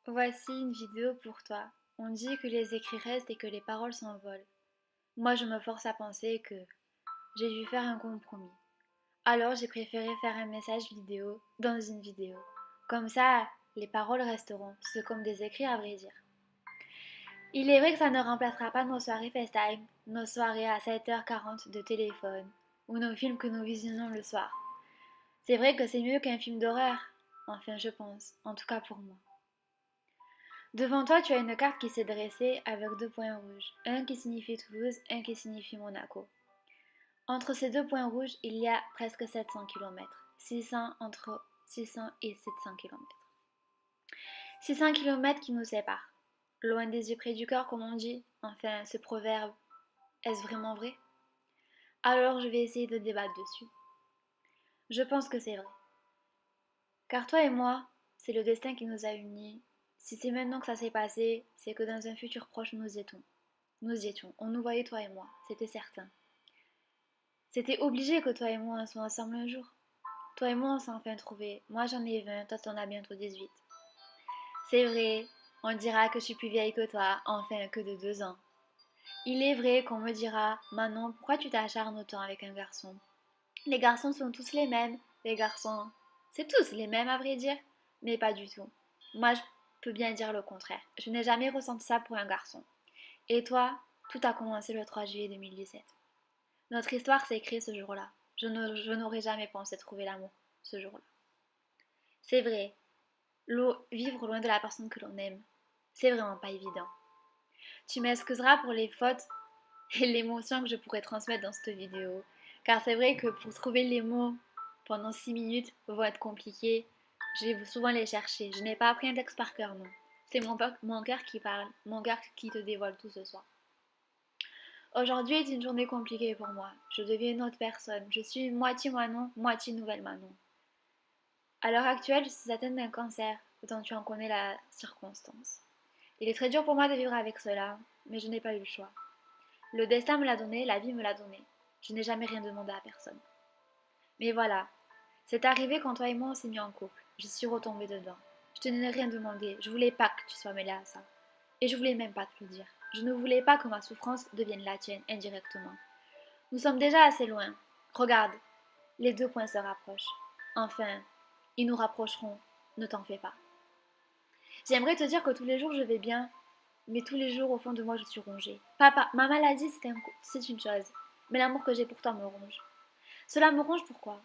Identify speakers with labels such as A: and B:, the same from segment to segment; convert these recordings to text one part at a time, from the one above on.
A: Voici une vidéo pour toi. On dit que les écrits restent et que les paroles s'envolent. Moi, je me force à penser que j'ai dû faire un compromis. Alors, j'ai préféré faire un message vidéo dans une vidéo. Comme ça, les paroles resteront. C'est comme des écrits à vrai dire. Il est vrai que ça ne remplacera pas nos soirées FaceTime, nos soirées à 7h40 de téléphone ou nos films que nous visionnons le soir. C'est vrai que c'est mieux qu'un film d'horreur. Enfin, je pense. En tout cas pour moi. Devant toi, tu as une carte qui s'est dressée avec deux points rouges, un qui signifie Toulouse, un qui signifie Monaco. Entre ces deux points rouges, il y a presque 700 km, 600 entre 600 et 700 km. 600 km qui nous séparent. Loin des yeux près du cœur, comme on dit. Enfin, ce proverbe, est-ce vraiment vrai? Alors je vais essayer de débattre dessus. Je pense que c'est vrai. Car toi et moi, c'est le destin qui nous a unis. Si c'est maintenant que ça s'est passé, c'est que dans un futur proche nous y étions. Nous y étions, on nous voyait toi et moi, c'était certain. C'était obligé que toi et moi on soit ensemble un jour. Toi et moi on s'est enfin trouvés. Moi j'en ai 20, toi t'en as bientôt 18. C'est vrai, on dira que je suis plus vieille que toi, enfin que de 2 ans. Il est vrai qu'on me dira, Manon, pourquoi tu t'acharnes autant avec un garçon? Les garçons sont tous les mêmes, les garçons, c'est tous les mêmes à vrai dire, mais pas du tout. Moi je peux bien dire le contraire. Je n'ai jamais ressenti ça pour un garçon. Et toi, tout a commencé le 3 juillet 2017. Notre histoire s'est écrite ce jour-là. Je n'aurais jamais pensé trouver l'amour ce jour-là. C'est vrai, vivre loin de la personne que l'on aime, c'est vraiment pas évident. Tu m'excuseras pour les fautes et l'émotion que je pourrais transmettre dans cette vidéo. Car c'est vrai que pour trouver les mots pendant 6 minutes vont être compliqués. Je vais souvent les chercher. Je n'ai pas appris un texte par cœur, non. C'est mon cœur qui parle, mon cœur qui te dévoile tout ce soir. Aujourd'hui est une journée compliquée pour moi. Je deviens une autre personne. Je suis moitié Manon, moitié nouvelle Manon. À l'heure actuelle, je suis atteinte d'un cancer, dont tu en connais la circonstance. Il est très dur pour moi de vivre avec cela, mais je n'ai pas eu le choix. Le destin me l'a donné, la vie me l'a donné. Je n'ai jamais rien demandé à personne. Mais voilà, c'est arrivé quand toi et moi on s'est mis en couple. Je suis retombée dedans. Je te n'ai rien demandé. Je voulais pas que tu sois mêlée à ça. Et je voulais même pas te le dire. Je ne voulais pas que ma souffrance devienne la tienne indirectement. Nous sommes déjà assez loin. Regarde, les deux points se rapprochent. Enfin, ils nous rapprocheront. Ne t'en fais pas. J'aimerais te dire que tous les jours je vais bien, mais tous les jours au fond de moi je suis rongée. Papa, ma maladie c'est une chose, mais l'amour que j'ai pour toi me ronge. Cela me ronge pourquoi?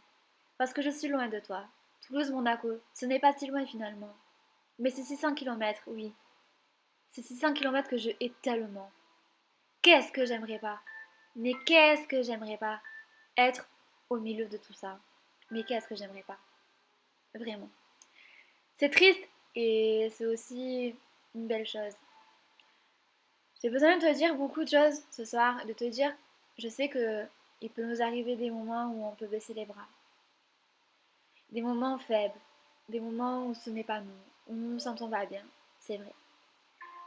A: Parce que je suis loin de toi. Toulouse-Monaco, ce n'est pas si loin finalement. Mais c'est 600 kilomètres, oui. C'est 600 kilomètres que je hais tellement. Qu'est-ce que j'aimerais pas? Mais qu'est-ce que j'aimerais pas être au milieu de tout ça? Mais qu'est-ce que j'aimerais pas? Vraiment. C'est triste et c'est aussi une belle chose. J'ai besoin de te dire beaucoup de choses ce soir, de te dire, je sais que il peut nous arriver des moments où on peut baisser les bras, des moments faibles, des moments où ce n'est pas nous, où nous ne nous sentons pas bien, c'est vrai.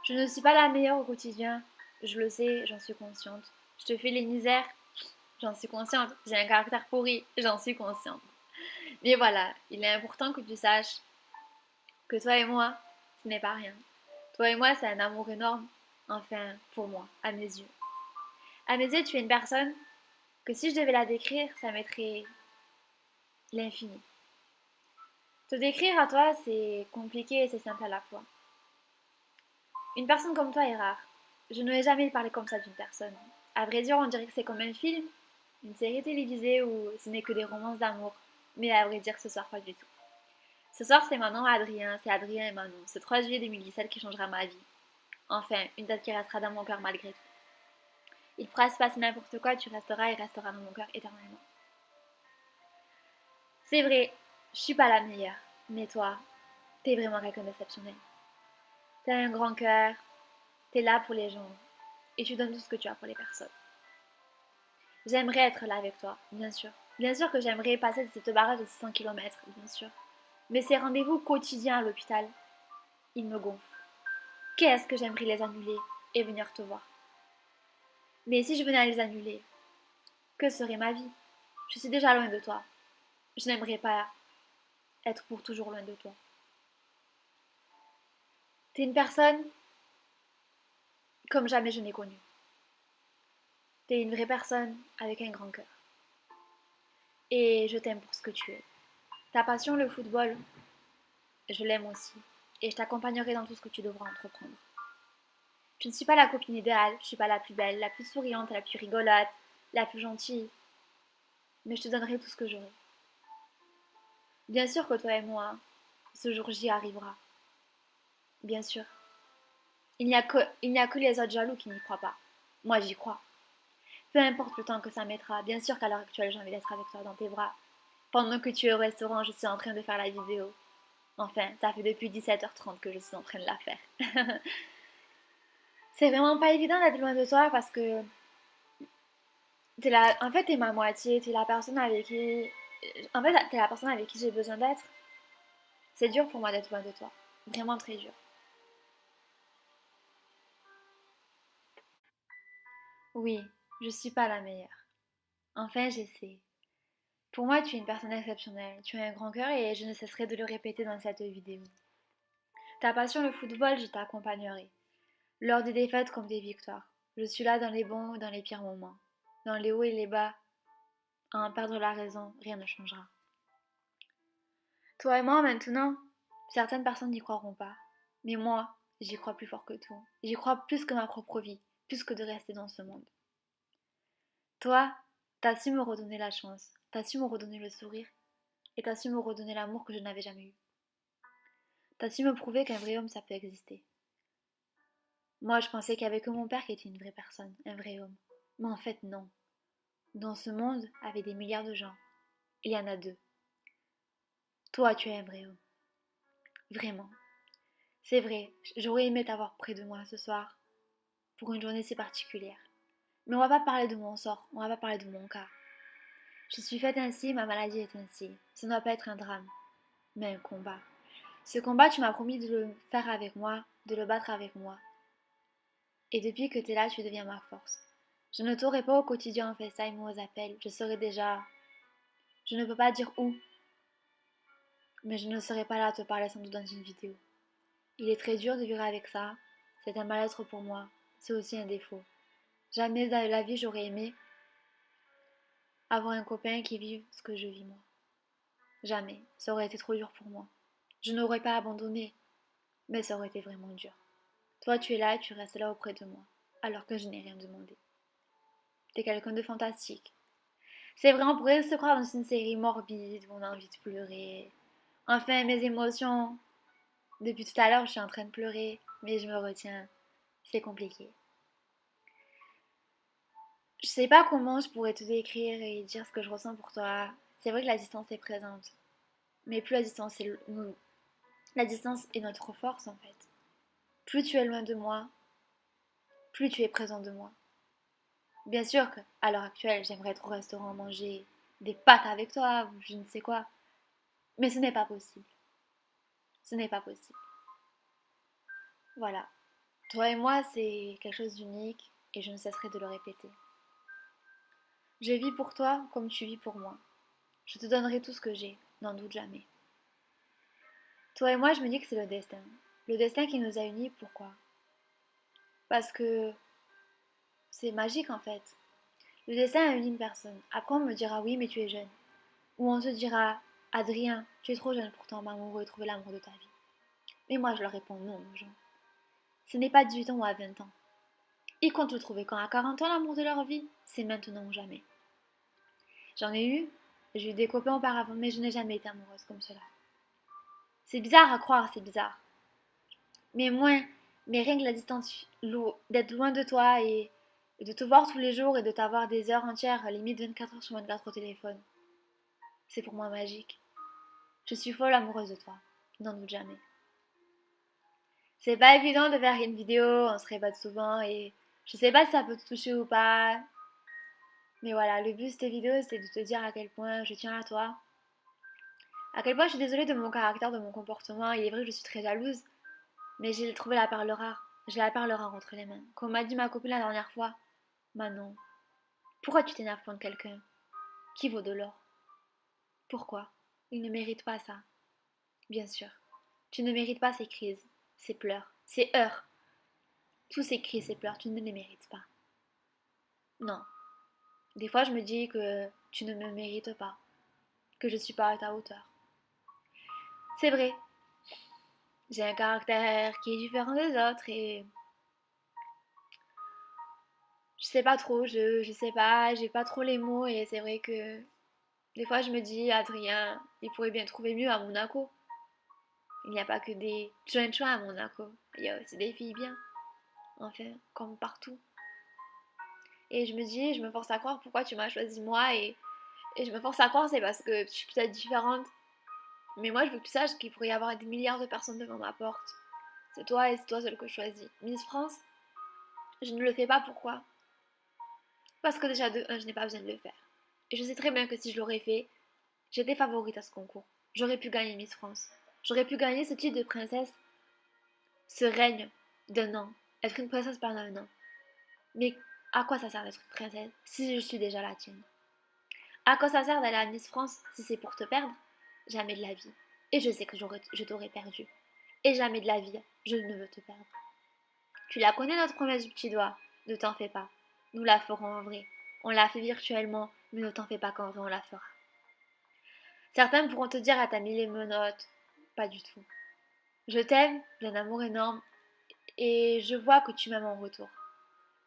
A: Je ne suis pas la meilleure au quotidien, je le sais, j'en suis consciente. Je te fais les misères, j'en suis consciente. J'ai un caractère pourri, j'en suis consciente. Mais voilà, il est important que tu saches que toi et moi, ce n'est pas rien. Toi et moi, c'est un amour énorme, enfin, pour moi, à mes yeux. À mes yeux, tu es une personne que si je devais la décrire, ça mettrait l'infini. Te décrire à toi, c'est compliqué et c'est simple à la fois. Une personne comme toi est rare. Je n'aurais jamais parlé comme ça d'une personne. À vrai dire, on dirait que c'est comme un film, une série télévisée où ce n'est que des romances d'amour. Mais à vrai dire, ce soir, pas du tout. Ce soir, c'est Manon et Adrien, c'est Adrien et Manon. Ce 3 juillet 2017 qui changera ma vie. Enfin, une date qui restera dans mon cœur malgré tout. Il pourra se passer n'importe quoi, tu resteras et resteras dans mon cœur éternellement. C'est vrai, je suis pas la meilleure, mais toi, t'es vraiment quelqu'un d'exceptionnel. T'as un grand cœur, t'es là pour les gens, et tu donnes tout ce que tu as pour les personnes. J'aimerais être là avec toi, bien sûr. Bien sûr que j'aimerais passer cette barrage de 600 km, bien sûr. Mais ces rendez-vous quotidiens à l'hôpital, ils me gonflent. Qu'est-ce que j'aimerais les annuler et venir te voir. Mais si je venais à les annuler, que serait ma vie? Je suis déjà loin de toi. Je n'aimerais pas être pour toujours loin de toi. T'es une personne comme jamais je n'ai connue. T'es une vraie personne avec un grand cœur. Et je t'aime pour ce que tu es. Ta passion, le football, je l'aime aussi. Et je t'accompagnerai dans tout ce que tu devras entreprendre. Je ne suis pas la copine idéale, je ne suis pas la plus belle, la plus souriante, la plus rigolote, la plus gentille. Mais je te donnerai tout ce que j'aurai. Bien sûr que toi et moi, ce jour J arrivera. Bien sûr. Il n'y a que les autres jaloux qui n'y croient pas. Moi, j'y crois. Peu importe le temps que ça mettra. Bien sûr qu'à l'heure actuelle, j'ai envie d'être avec toi dans tes bras. Pendant que tu es au restaurant, je suis en train de faire la vidéo. Enfin, ça fait depuis 17h30 que je suis en train de la faire. C'est vraiment pas évident d'être loin de toi parce que en fait, t'es ma moitié, t'es la personne avec qui, en fait, t'es la personne avec qui j'ai besoin d'être. C'est dur pour moi d'être loin de toi, vraiment très dur. Oui, je suis pas la meilleure. Enfin, j'essaie. Pour moi, tu es une personne exceptionnelle. Tu as un grand cœur et je ne cesserai de le répéter dans cette vidéo. Ta passion, le football, je t'accompagnerai. Lors des défaites comme des victoires. Je suis là dans les bons et dans les pires moments. Dans les hauts et les bas, à en perdre la raison, rien ne changera. Toi et moi, maintenant, certaines personnes n'y croiront pas. Mais moi, j'y crois plus fort que tout. J'y crois plus que ma propre vie, plus que de rester dans ce monde. Toi, t'as su me redonner la chance, t'as su me redonner le sourire, et t'as su me redonner l'amour que je n'avais jamais eu. T'as su me prouver qu'un vrai homme, ça peut exister. Moi, je pensais qu'il n'y avait que mon père qui était une vraie personne, un vrai homme. Mais en fait, non. Dans ce monde, avec des milliards de gens, il y en a deux. Toi, tu es un vrai homme. Vraiment. C'est vrai, j'aurais aimé t'avoir près de moi ce soir, pour une journée si particulière. Mais on va pas parler de mon sort, on va pas parler de mon cas. Je suis faite ainsi, ma maladie est ainsi. Ça ne doit pas être un drame, mais un combat. Ce combat, tu m'as promis de le faire avec moi, de le battre avec moi. Et depuis que tu es là, tu deviens ma force. Je ne t'aurai pas au quotidien en FaceTime ou aux appels, je serai déjà... Je ne peux pas dire où, mais je ne serai pas là à te parler sans doute dans une vidéo. Il est très dur de vivre avec ça, c'est un mal-être pour moi, c'est aussi un défaut. Jamais dans la vie j'aurais aimé avoir un copain qui vive ce que je vis moi. Jamais, ça aurait été trop dur pour moi. Je n'aurais pas abandonné, mais ça aurait été vraiment dur. Toi, tu es là et tu restes là auprès de moi, alors que je n'ai rien demandé. T'es quelqu'un de fantastique. C'est vrai, on pourrait se croire dans une série morbide où on a envie de pleurer. Enfin, mes émotions. Depuis tout à l'heure, je suis en train de pleurer, mais je me retiens. C'est compliqué. Je sais pas comment je pourrais te décrire et dire ce que je ressens pour toi. C'est vrai que la distance est présente, mais plus la distance est nous, la distance est notre force en fait. Plus tu es loin de moi, plus tu es présent de moi. Bien sûr qu'à l'heure actuelle, j'aimerais être au restaurant manger des pâtes avec toi ou je ne sais quoi, mais ce n'est pas possible. Ce n'est pas possible. Voilà. Toi et moi, c'est quelque chose d'unique et je ne cesserai de le répéter. Je vis pour toi comme tu vis pour moi. Je te donnerai tout ce que j'ai, n'en doute jamais. Toi et moi, je me dis que c'est le destin. Le destin qui nous a unis, pourquoi? Parce que c'est magique en fait. Le destin a uni une personne. Après, on me dira oui, mais tu es jeune. Ou on se dira Adrien, tu es trop jeune pour tomber amoureux et trouver l'amour de ta vie. Mais moi, je leur réponds non aux gens. Ce n'est pas 18 ans ou à 20 ans. Ils comptent le trouver quand à 40 ans l'amour de leur vie. C'est maintenant ou jamais. J'en ai eu, j'ai eu des copains auparavant, mais je n'ai jamais été amoureuse comme cela. C'est bizarre à croire, c'est bizarre. Mais moins, mais rien que la distance, d'être loin de toi et de te voir tous les jours et de t'avoir des heures entières, limite 24 heures sur 24 au téléphone, c'est pour moi magique. Je suis folle amoureuse de toi, n'en doute jamais. C'est pas évident de faire une vidéo, on se répète souvent et je sais pas si ça peut te toucher ou pas. Mais voilà, le but de cette vidéo c'est de te dire à quel point je tiens à toi. À quel point je suis désolée de mon caractère, de mon comportement. Il est vrai que je suis très jalouse, mais j'ai trouvé la perle rare. J'ai la perle rare entre les mains. Comme m'a dit ma copine la dernière fois, Manon, pourquoi tu t'énerves contre quelqu'un qui vaut de l'or? Pourquoi? Il ne mérite pas ça. Bien sûr. Tu ne mérites pas ces crises, ces pleurs, Ces heurts, tous ces cris, ces pleurs, tu ne les mérites pas. Non. Des fois, je me dis que tu ne me mérites pas, que je ne suis pas à ta hauteur. C'est vrai, j'ai un caractère qui est différent des autres et je sais pas trop, je sais pas, j'ai pas trop les mots et c'est vrai que des fois je me dis, Adrien, il pourrait bien trouver mieux à Monaco. Il n'y a pas que des joints à Monaco, il y a aussi des filles bien, enfin, comme partout. Et je me dis, je me force à croire pourquoi tu m'as choisi moi et je me force à croire c'est parce que je suis peut-être différente. Mais moi je veux que tu saches qu'il pourrait y avoir des milliards de personnes devant ma porte. C'est toi et c'est toi seule que je choisis. Miss France, je ne le fais pas pourquoi? Parce que déjà de un, je n'ai pas besoin de le faire. Et je sais très bien que si je l'aurais fait, j'étais favorite à ce concours. J'aurais pu gagner Miss France. J'aurais pu gagner ce titre de princesse, ce règne d'un an. Être une princesse pendant un an. Mais à quoi ça sert d'être une princesse si je suis déjà la tienne? À quoi ça sert d'aller à Miss France si c'est pour te perdre? Jamais de la vie. Et je sais que je t'aurais perdu. Et jamais de la vie, je ne veux te perdre. Tu la connais notre promesse du petit doigt? Ne t'en fais pas. Nous la ferons en vrai. On l'a fait virtuellement, mais ne t'en fais pas qu'en vrai on la fera. Certains pourront te dire à ta mille et menottes. Pas du tout. Je t'aime, j'ai un amour énorme, et je vois que tu m'aimes en retour.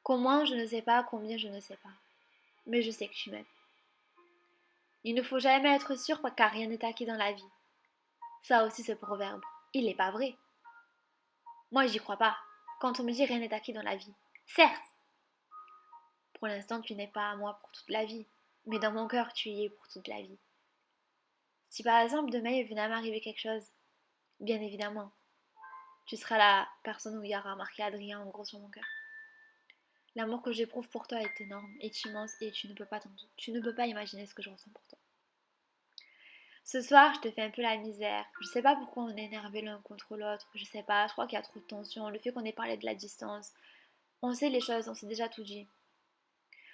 A: Comment, je ne sais pas, combien, je ne sais pas. Mais je sais que tu m'aimes. Il ne faut jamais être sûr car rien n'est acquis dans la vie. Ça aussi, ce proverbe, il n'est pas vrai. Moi, j'y crois pas. Quand on me dit rien n'est acquis dans la vie. Certes, pour l'instant, tu n'es pas à moi pour toute la vie. Mais dans mon cœur, tu y es pour toute la vie. Si par exemple demain il venait à m'arriver quelque chose, bien évidemment, tu seras la personne où il y aura marqué Adrien en gros sur mon cœur. L'amour que j'éprouve pour toi est énorme, est immense et tu ne peux pas imaginer ce que je ressens pour toi. Ce soir, je te fais un peu la misère. Je sais pas pourquoi on est énervé l'un contre l'autre. Je sais pas, je crois qu'il y a trop de tension. Le fait qu'on ait parlé de la distance. On sait les choses, on s'est déjà tout dit.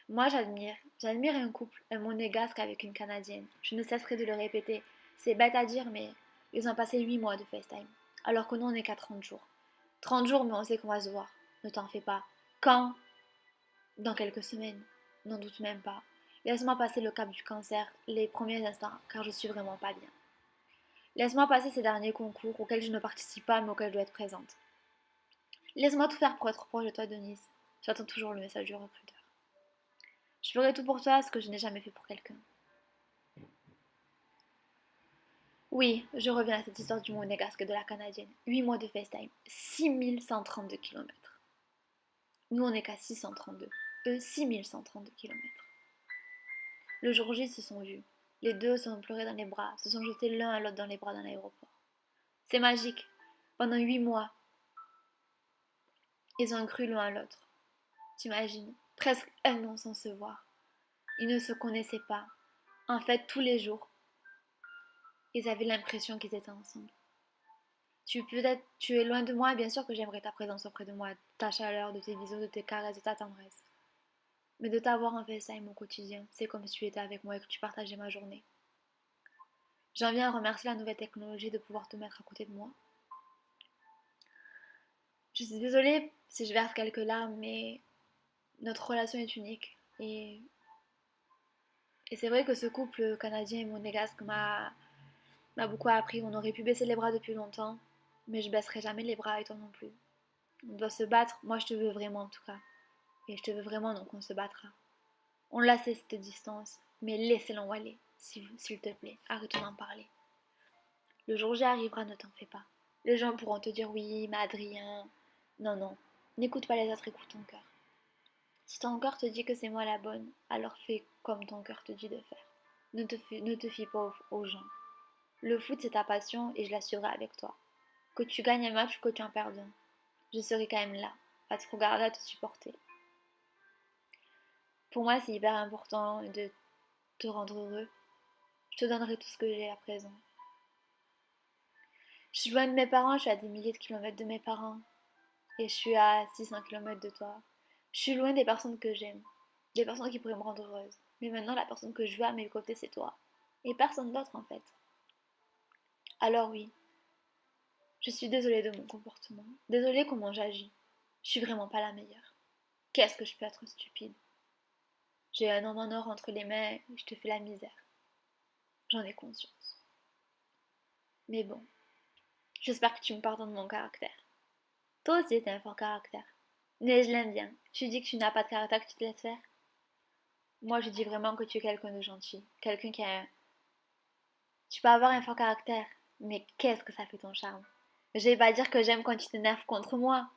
A: Moi, j'admire un couple, un monégasque avec une Canadienne. Je ne cesserai de le répéter. C'est bête à dire, mais ils ont passé 8 mois de FaceTime. Alors que nous, on n'est qu'à 30 jours. 30 jours, mais on sait qu'on va se voir. Ne t'en fais pas. Quand? Dans quelques semaines. N'en doute même pas. Laisse-moi passer le cap du cancer, les premiers instants, car je suis vraiment pas bien. Laisse-moi passer ces derniers concours auxquels je ne participe pas, mais auxquels je dois être présente. Laisse-moi tout faire pour être proche de toi, Denise. J'attends toujours le message du recruteur. Je ferai tout pour toi ce que je n'ai jamais fait pour quelqu'un. Oui, je reviens à cette histoire du monégasque et de la canadienne. 8 mois de FaceTime, 6132 km. Nous, on n'est qu'à 632. Eux, 6132 km. Le jour J, ils se sont vus. Les deux se sont pleurés dans les bras, se sont jetés l'un à l'autre dans les bras dans l'aéroport. C'est magique. Pendant 8 mois, ils ont cru l'un à l'autre. T'imagines? Presque un an sans se voir. Ils ne se connaissaient pas. En fait, tous les jours, ils avaient l'impression qu'ils étaient ensemble. Tu es loin de moi, et bien sûr que j'aimerais ta présence auprès de moi, ta chaleur, de tes bisous, de tes caresses, de ta tendresse. Mais de t'avoir en FaceTime au quotidien, c'est comme si tu étais avec moi et que tu partageais ma journée. J'en viens à remercier la nouvelle technologie de pouvoir te mettre à côté de moi. Je suis désolée si je verse quelques larmes, mais notre relation est unique. Et c'est vrai que ce couple canadien et monégasque m'a beaucoup appris. On aurait pu baisser les bras depuis longtemps, mais je baisserai jamais les bras et toi non plus. On doit se battre. Moi, je te veux vraiment en tout cas. Et je te veux vraiment, donc on se battra. On l'a sait cette distance, mais laissez-l'en aller, s'il te plaît. Arrêtons d'en parler. Le jour J arrivera, ne t'en fais pas. Les gens pourront te dire oui, mais Adrien. Non, non. N'écoute pas les autres, écoute ton cœur. Si ton cœur te dit que c'est moi la bonne, alors fais comme ton cœur te dit de faire. Ne te fie pas aux gens. Le foot, c'est ta passion et je la suivrai avec toi. Que tu gagnes un match ou que tu en perdes un, je serai quand même là, à te regarder, à te supporter. Pour moi, c'est hyper important de te rendre heureux. Je te donnerai tout ce que j'ai à présent. Je suis loin de mes parents, je suis à des milliers de kilomètres de mes parents. Et je suis à 600 kilomètres de toi. Je suis loin des personnes que j'aime. Des personnes qui pourraient me rendre heureuse. Mais maintenant, la personne que je veux à mes côtés, c'est toi. Et personne d'autre, en fait. Alors oui, Je suis désolée de mon comportement, désolée comment j'agis. Je suis vraiment pas la meilleure. Qu'est-ce que je peux être stupide? J'ai un homme en or entre les mains et je te fais la misère. J'en ai conscience. Mais bon, j'espère que tu me pardonnes mon caractère. Toi aussi, t'as un fort caractère. Mais je l'aime bien. Tu dis que tu n'as pas de caractère, que tu te laisses faire. Moi, je dis vraiment que tu es quelqu'un de gentil. Quelqu'un qui a un... Tu peux avoir un fort caractère, mais qu'est-ce que ça fait ton charme? Je vais pas dire que j'aime quand tu t'énerves contre moi,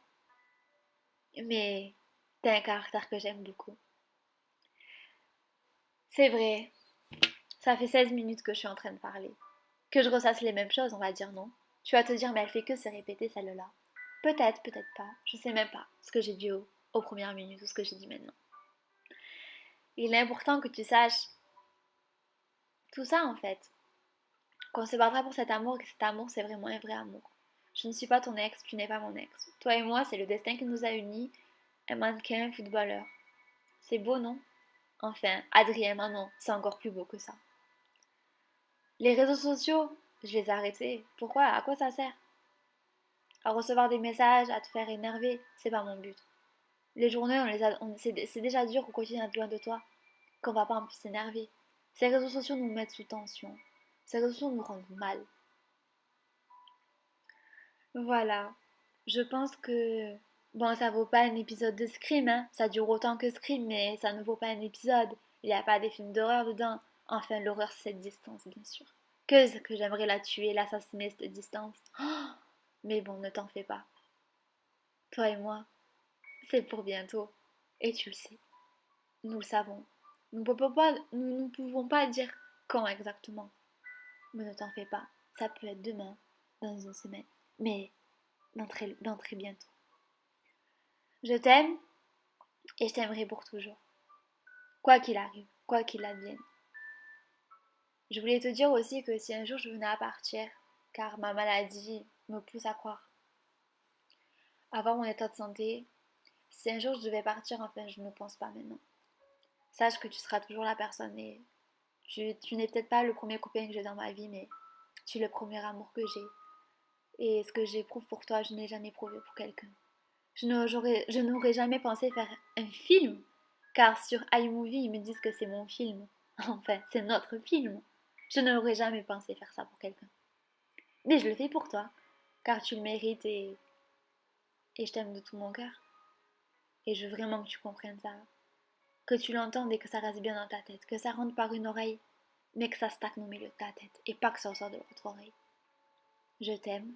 A: mais t'as un caractère que j'aime beaucoup. C'est vrai, ça fait 16 minutes que je suis en train de parler. Que je ressasse les mêmes choses, on va dire non. Tu vas te dire, mais elle fait que se répéter celle-là. Peut-être, peut-être pas. Je sais même pas ce que j'ai dit aux premières minutes ou ce que j'ai dit maintenant. Il est important que tu saches tout ça en fait. Qu'on se battra pour cet amour, que cet amour c'est vraiment un vrai amour. Je ne suis pas ton ex, tu n'es pas mon ex. Toi et moi, c'est le destin qui nous a unis, un mannequin, un footballeur. C'est beau, non? Enfin, Adrien Manon, c'est encore plus beau que ça. Les réseaux sociaux, je les ai arrêtés. Pourquoi? À quoi ça sert? À recevoir des messages, à te faire énerver, c'est pas mon but. Les journées, c'est déjà dur au quotidien d'être loin de toi, qu'on va pas en plus s'énerver. Ces réseaux sociaux nous mettent sous tension. Ces réseaux sociaux nous rendent mal. Voilà. Je pense que... Bon, ça vaut pas un épisode de Scream, hein. Ça dure autant que Scream, mais ça ne vaut pas un épisode. Il n'y a pas des films d'horreur dedans. Enfin, l'horreur, c'est cette distance, bien sûr. Que j'aimerais la tuer, l'assassiner, cette distance. Oh, mais bon, ne t'en fais pas. Toi et moi, c'est pour bientôt. Et tu le sais. Nous le savons. Nous ne pouvons pas dire quand exactement. Mais ne t'en fais pas. Ça peut être demain, dans une semaine. Mais dans très bientôt. Je t'aime et je t'aimerai pour toujours. Quoi qu'il arrive, quoi qu'il advienne. Je voulais te dire aussi que si un jour je venais à partir, car ma maladie me pousse à croire, avoir mon état de santé, si un jour je devais partir, enfin je ne pense pas maintenant. Sache que tu seras toujours la personne et tu n'es peut-être pas le premier copain que j'ai dans ma vie, mais tu es le premier amour que j'ai. Et ce que j'éprouve pour toi, je n'ai jamais éprouvé pour quelqu'un. Je n'aurais jamais pensé faire un film, car sur iMovie, ils me disent que c'est mon film. Enfin, c'est notre film. Je n'aurais jamais pensé faire ça pour quelqu'un. Mais je le fais pour toi, car tu le mérites et je t'aime de tout mon cœur. Et je veux vraiment que tu comprennes ça. Que tu l'entendes et que ça reste bien dans ta tête. Que ça rentre par une oreille, mais que ça stagne au milieu de ta tête. Et pas que ça sorte de l'autre oreille. Je t'aime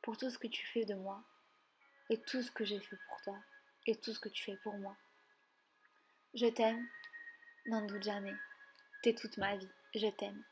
A: pour tout ce que tu fais de moi. Et tout ce que j'ai fait pour toi. Et tout ce que tu fais pour moi. Je t'aime, n'en doute jamais. T'es toute ma vie. Je t'aime.